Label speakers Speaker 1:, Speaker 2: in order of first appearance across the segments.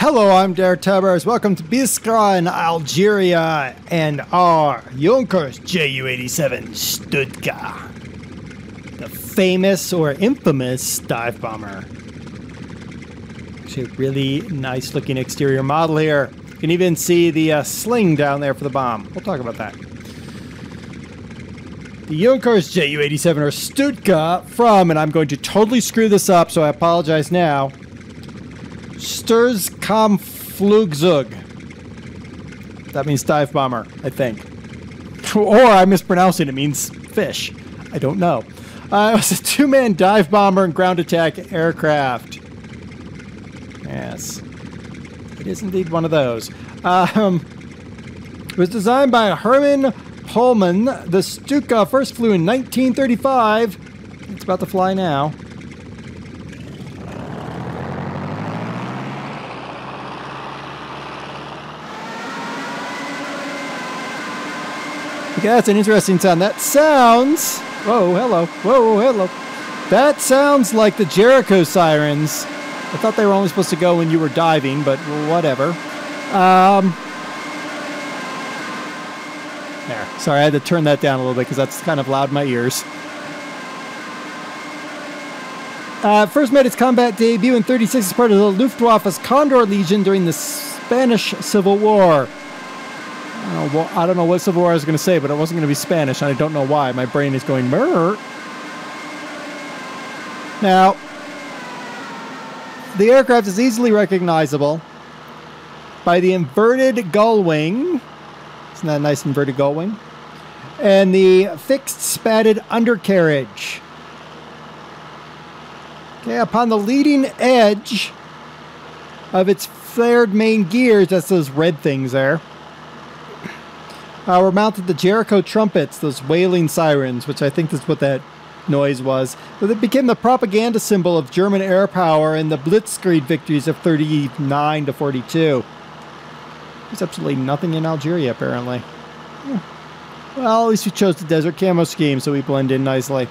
Speaker 1: Hello, I'm DerTebbers. Welcome to Biskra in Algeria and our Yonkers Ju-87 Stuka, the famous or infamous dive bomber. Actually, a really nice looking exterior model here. You can even see the sling down there for the bomb. We'll talk about that. The Yonkers Ju-87 or Stuka from, and I'm going to totally screw this up, so I apologize now, Flugzeug. That means dive bomber, I think. Or I'm mispronouncing it. It means fish. I don't know. It was a two-man dive bomber and ground attack aircraft. Yes. It is indeed one of those. It was designed by Herman Pullman. The Stuka first flew in 1935. It's about to fly now. Okay, that's an interesting sound. That sounds... Whoa, hello. Whoa, hello. That sounds like the Jericho sirens. I thought they were only supposed to go when you were diving, but whatever. There. Sorry, I had to turn that down a little bit because that's kind of loud in my ears. First made its combat debut in '36 as part of the Luftwaffe's Condor Legion during the Spanish Civil War. I don't know what Civil War I was going to say, but it wasn't going to be Spanish, and I don't know why. My brain is going, Murr. Now, the aircraft is easily recognizable by the inverted gull wing. Isn't that a nice inverted gull wing? And the fixed spatted undercarriage. Okay, upon the leading edge of its flared main gears, that's those red things there, were mounted the Jericho trumpets, those wailing sirens, which I think is what that noise was. But it became the propaganda symbol of German air power in the Blitzkrieg victories of 39 to 42. There's absolutely nothing in Algeria, apparently. Well, at least we chose the desert camo scheme, so we blend in nicely.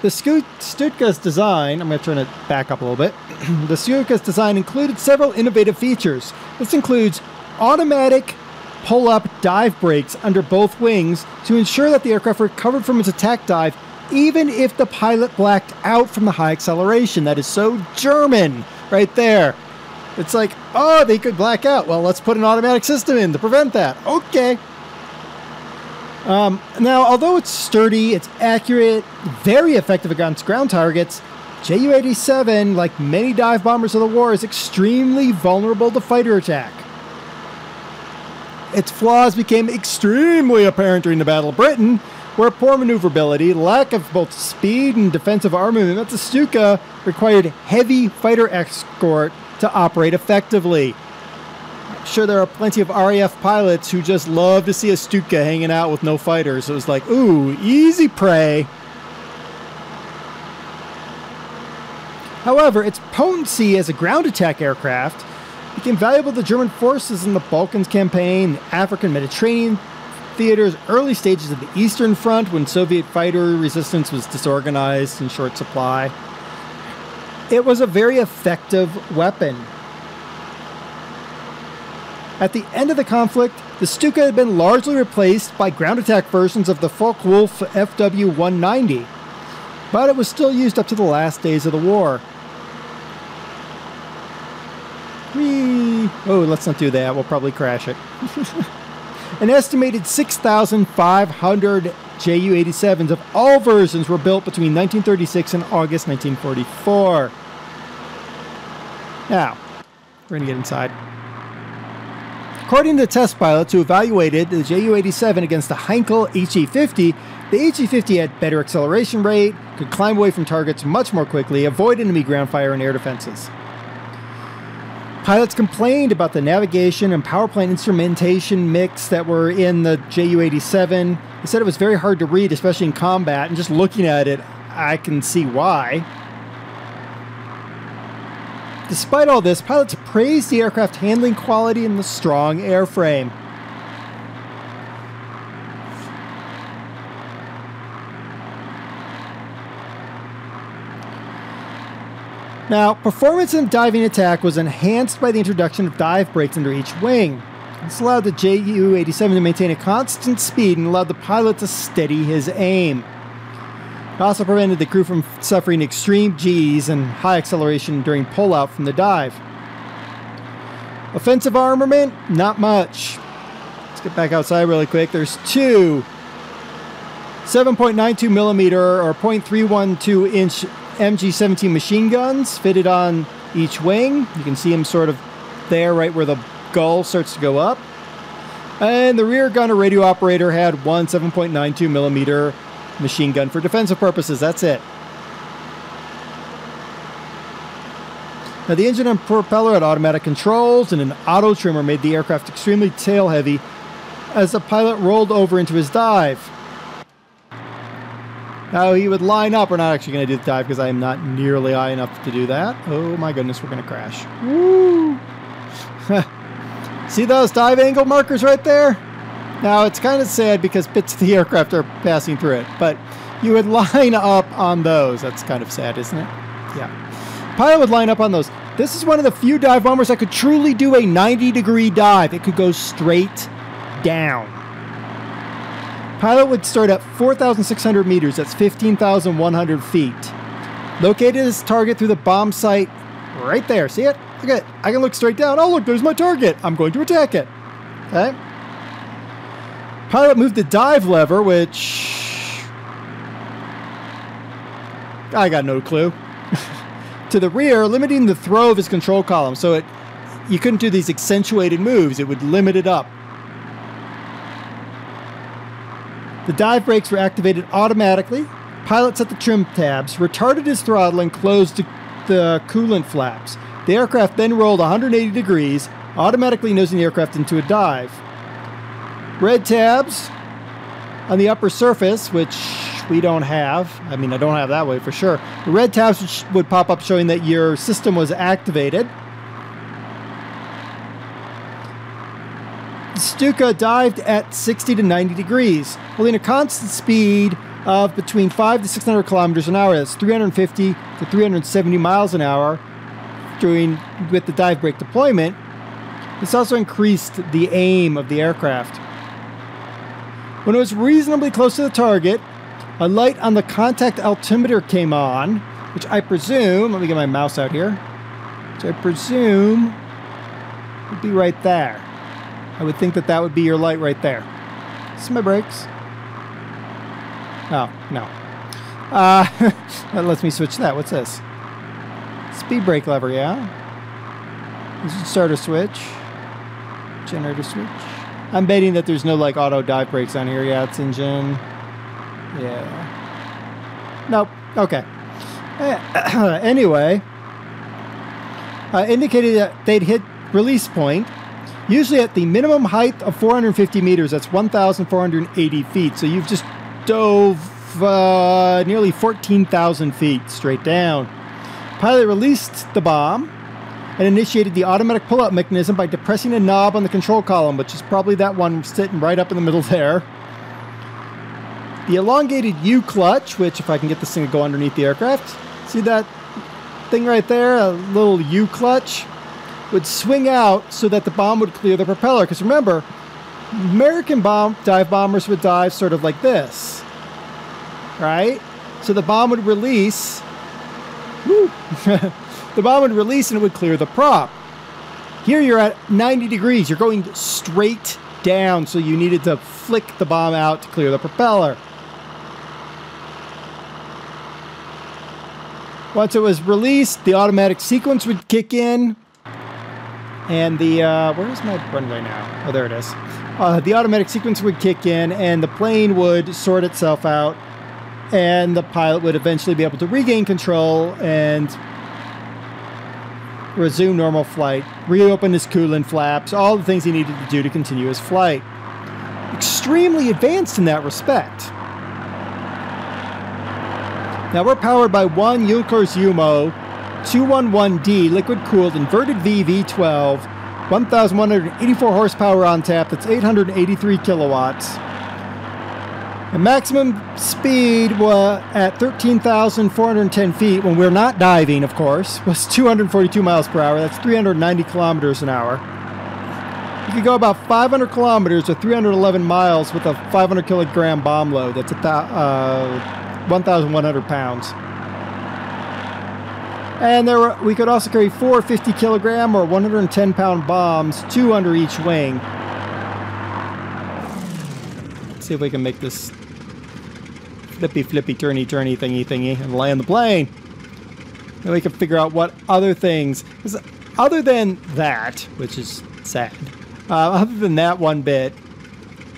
Speaker 1: The Stuka's design, I'm going to turn it back up a little bit. The Stuka's design included several innovative features. This includes automatic pull-up dive brakes under both wings to ensure that the aircraft recovered from its attack dive even if the pilot blacked out from the high acceleration. That is so German right there. It's like, oh, they could black out. Well, let's put an automatic system in to prevent that. Okay. Now, although it's sturdy, it's accurate, very effective against ground targets, Ju-87, like many dive bombers of the war, is extremely vulnerable to fighter attack. Its flaws became extremely apparent during the Battle of Britain, where poor maneuverability, lack of both speed and defensive armament meant the Stuka required heavy fighter escort to operate effectively. I'm sure there are plenty of RAF pilots who just love to see a Stuka hanging out with no fighters. It was like, ooh, easy prey. However, its potency as a ground attack aircraft became valuable to German forces in the Balkans campaign, the African Mediterranean theaters, early stages of the Eastern Front when Soviet fighter resistance was disorganized and short supply. It was a very effective weapon. At the end of the conflict, the Stuka had been largely replaced by ground attack versions of the Focke-Wulf FW-190, but it was still used up to the last days of the war. Oh, let's not do that. We'll probably crash it. An estimated 6,500 Ju-87s of all versions were built between 1936 and August 1944. Now, we're going to get inside. According to the test pilots who evaluated the Ju-87 against the Heinkel HE-50, the HE-50 had better acceleration rate, could climb away from targets much more quickly, avoid enemy ground fire and air defenses. Pilots complained about the navigation and power plant instrumentation mix that were in the Ju-87. They said it was very hard to read, especially in combat, and just looking at it, I can see why. Despite all this, pilots praised the aircraft handling quality and the strong airframe. Now, performance in diving attack was enhanced by the introduction of dive brakes under each wing. This allowed the Ju-87 to maintain a constant speed and allowed the pilot to steady his aim. It also prevented the crew from suffering extreme Gs and high acceleration during pullout from the dive. Offensive armament, not much. Let's get back outside really quick. There's two 7.92 millimeter or 0.312 inch MG-17 machine guns fitted on each wing. You can see them sort of there, right where the gull starts to go up. And the rear gunner radio operator had one 7.92 millimeter machine gun for defensive purposes. That's it. Now, the engine and propeller had automatic controls, and an auto trimmer made the aircraft extremely tail heavy as the pilot rolled over into his dive. Now, he would line up. We're not actually going to do the dive because I am not nearly high enough to do that. Oh my goodness, we're going to crash. Woo! See those dive angle markers right there? Now, it's kind of sad because bits of the aircraft are passing through it, but you would line up on those. That's kind of sad, isn't it? Yeah. Pilot would line up on those. This is one of the few dive bombers that could truly do a 90-degree dive. It could go straight down. Pilot would start at 4,600 meters. That's 15,100 feet. Located his target through the bomb site right there. See it? Look at it. I can look straight down. Oh, look, there's my target. I'm going to attack it. Okay. Pilot moved the dive lever, which I got no clue, to the rear, limiting the throw of his control column. So you couldn't do these accentuated moves. It would limit it up. The dive brakes were activated automatically. Pilot set the trim tabs, retarded his throttle, and closed the coolant flaps. The aircraft then rolled 180 degrees, automatically nosing the aircraft into a dive. Red tabs on the upper surface, which we don't have. I mean, I don't have that way for sure. The red tabs would pop up showing that your system was activated. Stuka dived at 60 to 90 degrees, holding a constant speed of between 500 to 600 kilometers an hour. That's 350 to 370 miles an hour with the dive brake deployment. This also increased the aim of the aircraft. When it was reasonably close to the target, a light on the contact altimeter came on, which I presume, let me get my mouse out here, which I presume would be right there. I would think that that would be your light right there. This is my brakes. Oh, no. That lets me switch that. What's this? Speed brake lever, yeah? This is starter switch. Generator switch. I'm betting that there's no like auto dive brakes on here. Yeah, it's engine. Yeah. Nope. Okay. Anyway, indicated that they'd hit release point, usually at the minimum height of 450 meters. That's 1,480 feet. So you've just dove nearly 14,000 feet straight down. Pilot released the bomb and initiated the automatic pull-out mechanism by depressing a knob on the control column, which is probably that one sitting right up in the middle there. The elongated U-clutch, which if I can get this thing to go underneath the aircraft, see that thing right there, a little U-clutch, would swing out so that the bomb would clear the propeller. Because remember, American dive bombers would dive sort of like this, right? So the bomb would release. Woo! The bomb would release and it would clear the prop. Here you're at 90 degrees. You're going straight down, so you needed to flick the bomb out to clear the propeller. Once it was released, the automatic sequence would kick in. And the, where's my runway now? Oh, there it is. The automatic sequence would kick in and the plane would sort itself out. And the pilot would eventually be able to regain control and resume normal flight, reopen his coolant flaps, all the things he needed to do to continue his flight. Extremely advanced in that respect. Now we're powered by one Yonkers Ju 211D liquid-cooled inverted V V12, 1,184 horsepower on tap. That's 883 kilowatts. The maximum speed at 13,410 feet, when we're not diving, of course, was 242 miles per hour. That's 390 kilometers an hour. You could go about 500 kilometers or 311 miles with a 500 kilogram bomb load. That's 1,100 pounds. And we could also carry 4 50 kilogram or 110 pound bombs, 2 under each wing. Let's see if we can make this flippy, turny, thingy, and land the plane. And we can figure out what other things, because other than that, which is sad, other than that one bit,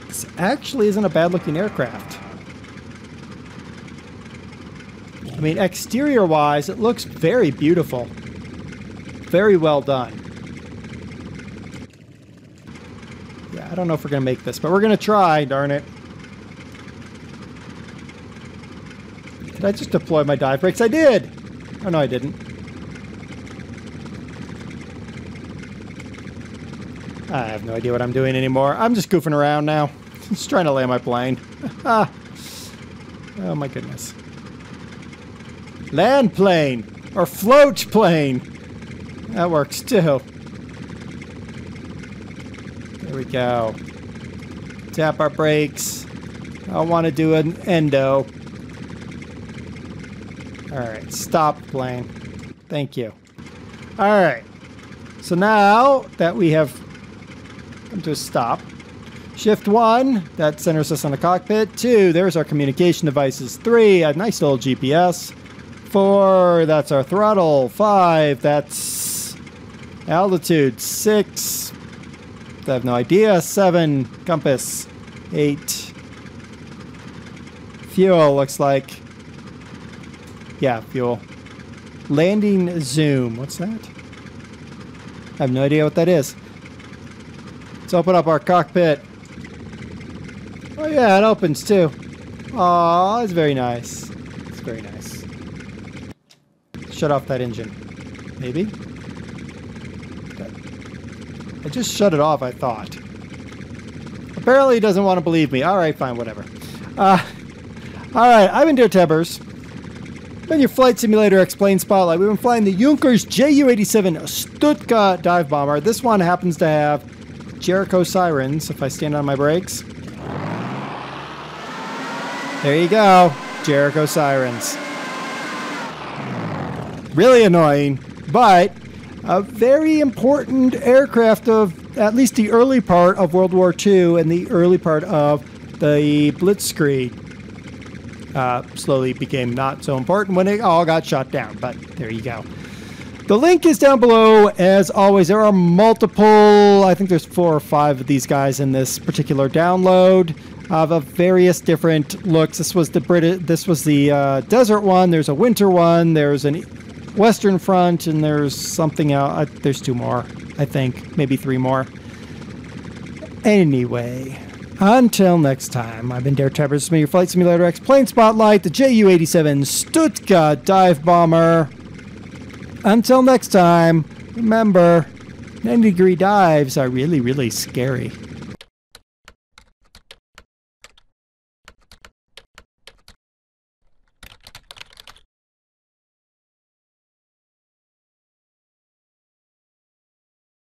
Speaker 1: this actually isn't a bad looking aircraft. I mean, exterior-wise, it looks very beautiful. Very well done. Yeah, I don't know if we're going to make this, but we're going to try, darn it. Did I just deploy my dive brakes? I did! Oh, no, I didn't. I have no idea what I'm doing anymore. I'm just goofing around now. Just trying to land my plane. Oh, my goodness. Land plane or float plane. That works too. There we go. Tap our brakes. I want to do an endo. Alright, stop plane. Thank you. Alright. So now that we have come to a stop, shift 1, that centers us on the cockpit. 2, there's our communication devices. 3, a nice little GPS. 4, that's our throttle. 5, that's altitude. 6, I have no idea. 7, compass. 8, fuel, looks like. Yeah, fuel. Landing zoom. What's that? I have no idea what that is. Let's open up our cockpit. Oh yeah, it opens too. Aw, it's very nice. It's very nice. Shut off that engine. Maybe? I just shut it off, I thought. Apparently he doesn't want to believe me. Alright, fine, whatever. Alright, I've been DerTebbers. Been your Flight Simulator Explain Spotlight. We've been flying the Yonkers Ju-87 Stuka dive bomber. This one happens to have Jericho sirens, if I stand on my brakes. There you go. Jericho sirens. Really annoying, but a very important aircraft of at least the early part of World War II and the early part of the Blitzkrieg. Slowly became not so important when it all got shot down, but there you go. The link is down below. As always, there are multiple, I think there's 4 or 5 of these guys in this particular download of various different looks. This was the desert one, there's a winter one, there's an Western Front, and there's something else. There's 2 more, I think. Maybe 3 more. Anyway, until next time, I've been DerTebbers. Your Flight Simulator Explain Spotlight, the Ju-87 Stuka dive bomber. Until next time, remember, 90-degree dives are really, really scary.